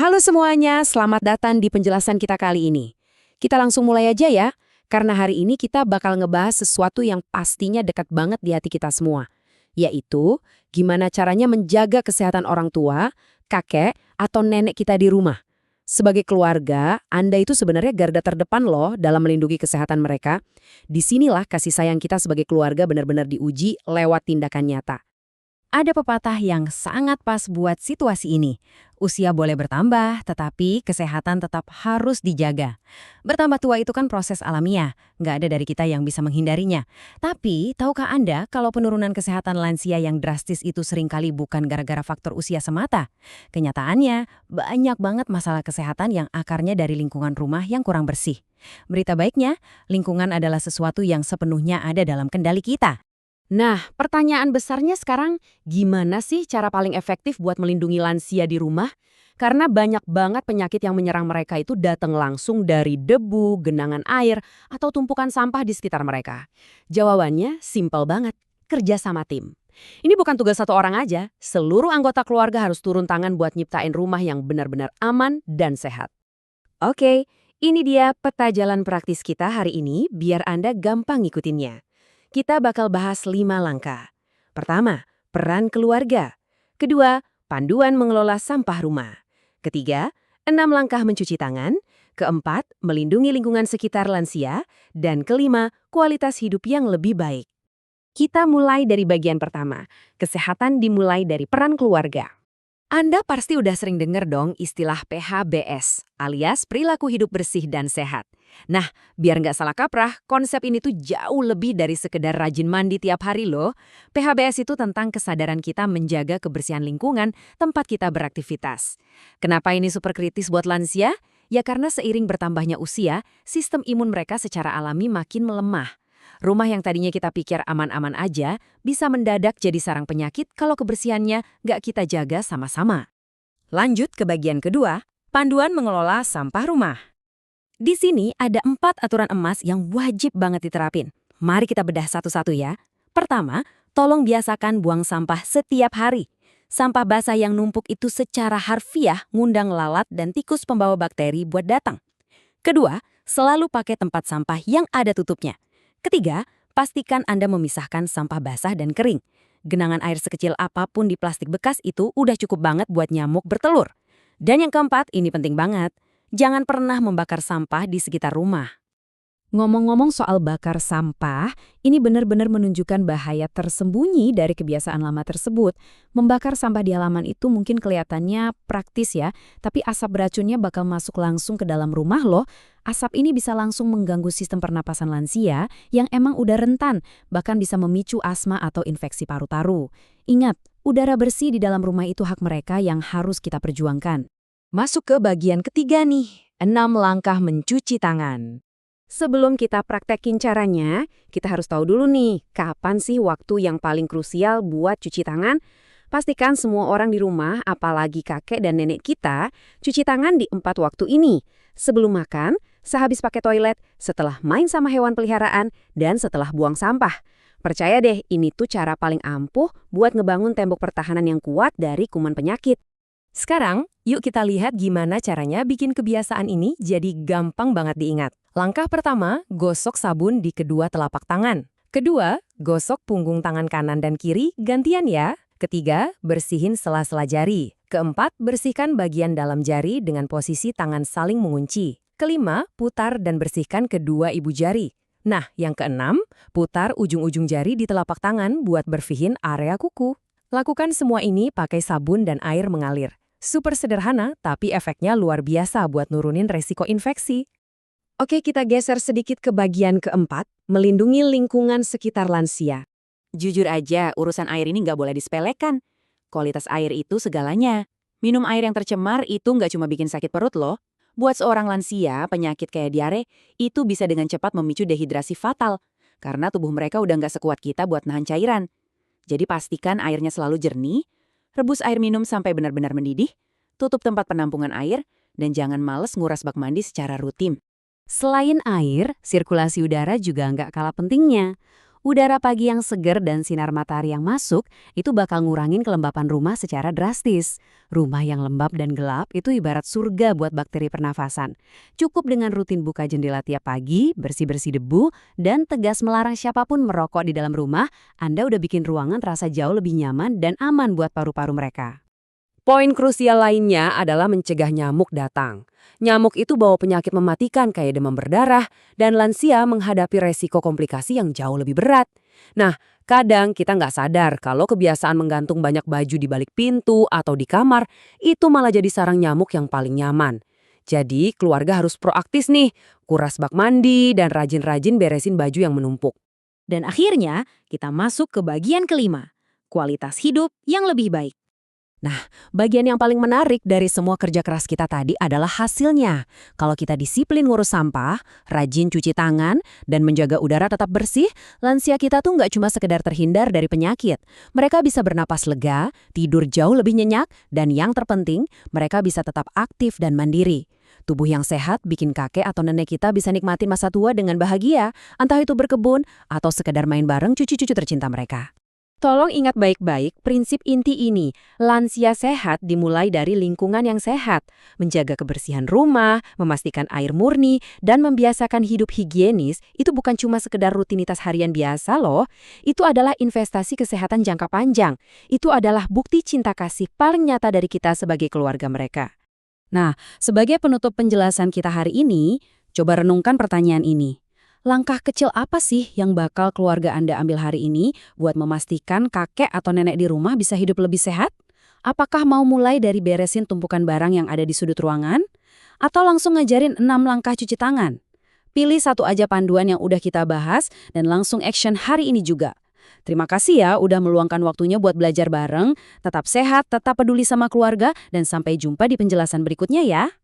Halo semuanya, selamat datang di penjelasan kita kali ini. Kita langsung mulai aja ya, karena hari ini kita bakal ngebahas sesuatu yang pastinya dekat banget di hati kita semua, yaitu gimana caranya menjaga kesehatan orang tua, kakek, atau nenek kita di rumah. Sebagai keluarga, Anda itu sebenarnya garda terdepan loh dalam melindungi kesehatan mereka. Disinilah kasih sayang kita sebagai keluarga benar-benar diuji lewat tindakan nyata. Ada pepatah yang sangat pas buat situasi ini. Usia boleh bertambah, tetapi kesehatan tetap harus dijaga. Bertambah tua itu kan proses alamiah, nggak ada dari kita yang bisa menghindarinya. Tapi, tahukah Anda kalau penurunan kesehatan lansia yang drastis itu seringkali bukan gara-gara faktor usia semata? Kenyataannya, banyak banget masalah kesehatan yang akarnya dari lingkungan rumah yang kurang bersih. Berita baiknya, lingkungan adalah sesuatu yang sepenuhnya ada dalam kendali kita. Nah, pertanyaan besarnya sekarang, gimana sih cara paling efektif buat melindungi lansia di rumah? Karena banyak banget penyakit yang menyerang mereka itu datang langsung dari debu, genangan air, atau tumpukan sampah di sekitar mereka. Jawabannya simpel banget, kerja sama tim. Ini bukan tugas satu orang aja, seluruh anggota keluarga harus turun tangan buat nyiptain rumah yang benar-benar aman dan sehat. Oke, ini dia peta jalan praktis kita hari ini biar Anda gampang ngikutinnya. Kita bakal bahas 5 langkah. Pertama, peran keluarga. Kedua, panduan mengelola sampah rumah. Ketiga, 6 langkah mencuci tangan. Keempat, melindungi lingkungan sekitar lansia. Dan kelima, kualitas hidup yang lebih baik. Kita mulai dari bagian pertama. Kesehatan dimulai dari peran keluarga. Anda pasti udah sering dengar dong istilah PHBS, alias perilaku hidup bersih dan sehat. Nah, biar nggak salah kaprah, konsep ini tuh jauh lebih dari sekedar rajin mandi tiap hari loh. PHBS itu tentang kesadaran kita menjaga kebersihan lingkungan tempat kita beraktivitas. Kenapa ini super kritis buat lansia? Ya karena seiring bertambahnya usia, sistem imun mereka secara alami makin melemah. Rumah yang tadinya kita pikir aman-aman aja, bisa mendadak jadi sarang penyakit kalau kebersihannya nggak kita jaga sama-sama. Lanjut ke bagian kedua, panduan mengelola sampah rumah. Di sini ada 4 aturan emas yang wajib banget diterapin. Mari kita bedah satu-satu ya. Pertama, tolong biasakan buang sampah setiap hari. Sampah basah yang numpuk itu secara harfiah ngundang lalat dan tikus pembawa bakteri buat datang. Kedua, selalu pakai tempat sampah yang ada tutupnya. Ketiga, pastikan Anda memisahkan sampah basah dan kering. Genangan air sekecil apapun di plastik bekas itu udah cukup banget buat nyamuk bertelur. Dan yang keempat, ini penting banget. Jangan pernah membakar sampah di sekitar rumah. Ngomong-ngomong soal bakar sampah, ini benar-benar menunjukkan bahaya tersembunyi dari kebiasaan lama tersebut. Membakar sampah di halaman itu mungkin kelihatannya praktis ya, tapi asap beracunnya bakal masuk langsung ke dalam rumah loh. Asap ini bisa langsung mengganggu sistem pernapasan lansia yang emang udah rentan, bahkan bisa memicu asma atau infeksi paru-paru. Ingat, udara bersih di dalam rumah itu hak mereka yang harus kita perjuangkan. Masuk ke bagian ketiga nih, 6 langkah mencuci tangan. Sebelum kita praktekin caranya, kita harus tahu dulu nih, kapan sih waktu yang paling krusial buat cuci tangan? Pastikan semua orang di rumah, apalagi kakek dan nenek kita, cuci tangan di 4 waktu ini. Sebelum makan, sehabis pakai toilet, setelah main sama hewan peliharaan, dan setelah buang sampah. Percaya deh, ini tuh cara paling ampuh buat ngebangun tembok pertahanan yang kuat dari kuman penyakit. Sekarang, yuk kita lihat gimana caranya bikin kebiasaan ini jadi gampang banget diingat. Langkah pertama, gosok sabun di kedua telapak tangan. Kedua, gosok punggung tangan kanan dan kiri gantian ya. Ketiga, bersihin sela-sela jari. Keempat, bersihkan bagian dalam jari dengan posisi tangan saling mengunci. Kelima, putar dan bersihkan kedua ibu jari. Nah, yang keenam, putar ujung-ujung jari di telapak tangan buat bersihin area kuku. Lakukan semua ini pakai sabun dan air mengalir. Super sederhana, tapi efeknya luar biasa buat nurunin resiko infeksi. Oke, kita geser sedikit ke bagian keempat, melindungi lingkungan sekitar lansia. Jujur aja, urusan air ini nggak boleh disepelekan. Kualitas air itu segalanya. Minum air yang tercemar itu nggak cuma bikin sakit perut loh. Buat seorang lansia, penyakit kayak diare, itu bisa dengan cepat memicu dehidrasi fatal. Karena tubuh mereka udah nggak sekuat kita buat nahan cairan. Jadi pastikan airnya selalu jernih, rebus air minum sampai benar-benar mendidih, tutup tempat penampungan air, dan jangan males nguras bak mandi secara rutin. Selain air, sirkulasi udara juga nggak kalah pentingnya. Udara pagi yang seger dan sinar matahari yang masuk itu bakal ngurangin kelembapan rumah secara drastis. Rumah yang lembab dan gelap itu ibarat surga buat bakteri pernafasan. Cukup dengan rutin buka jendela tiap pagi, bersih-bersih debu, dan tegas melarang siapapun merokok di dalam rumah, Anda udah bikin ruangan terasa jauh lebih nyaman dan aman buat paru-paru mereka. Poin krusial lainnya adalah mencegah nyamuk datang. Nyamuk itu bawa penyakit mematikan kayak demam berdarah, dan lansia menghadapi resiko komplikasi yang jauh lebih berat. Nah, kadang kita nggak sadar kalau kebiasaan menggantung banyak baju di balik pintu atau di kamar, itu malah jadi sarang nyamuk yang paling nyaman. Jadi, keluarga harus proaktif nih, kuras bak mandi dan rajin-rajin beresin baju yang menumpuk. Dan akhirnya, kita masuk ke bagian kelima, kualitas hidup yang lebih baik. Nah, bagian yang paling menarik dari semua kerja keras kita tadi adalah hasilnya. Kalau kita disiplin ngurus sampah, rajin cuci tangan, dan menjaga udara tetap bersih, lansia kita tuh nggak cuma sekedar terhindar dari penyakit. Mereka bisa bernapas lega, tidur jauh lebih nyenyak, dan yang terpenting, mereka bisa tetap aktif dan mandiri. Tubuh yang sehat bikin kakek atau nenek kita bisa nikmatin masa tua dengan bahagia, entah itu berkebun atau sekedar main bareng cucu-cucu tercinta mereka. Tolong ingat baik-baik prinsip inti ini. Lansia sehat dimulai dari lingkungan yang sehat. Menjaga kebersihan rumah, memastikan air murni, dan membiasakan hidup higienis itu bukan cuma sekedar rutinitas harian biasa loh. Itu adalah investasi kesehatan jangka panjang. Itu adalah bukti cinta kasih paling nyata dari kita sebagai keluarga mereka. Nah, sebagai penutup penjelasan kita hari ini, coba renungkan pertanyaan ini. Langkah kecil apa sih yang bakal keluarga Anda ambil hari ini buat memastikan kakek atau nenek di rumah bisa hidup lebih sehat? Apakah mau mulai dari beresin tumpukan barang yang ada di sudut ruangan? Atau langsung ngajarin 6 langkah cuci tangan? Pilih satu aja panduan yang udah kita bahas dan langsung action hari ini juga. Terima kasih ya udah meluangkan waktunya buat belajar bareng. Tetap sehat, tetap peduli sama keluarga, dan sampai jumpa di penjelasan berikutnya ya.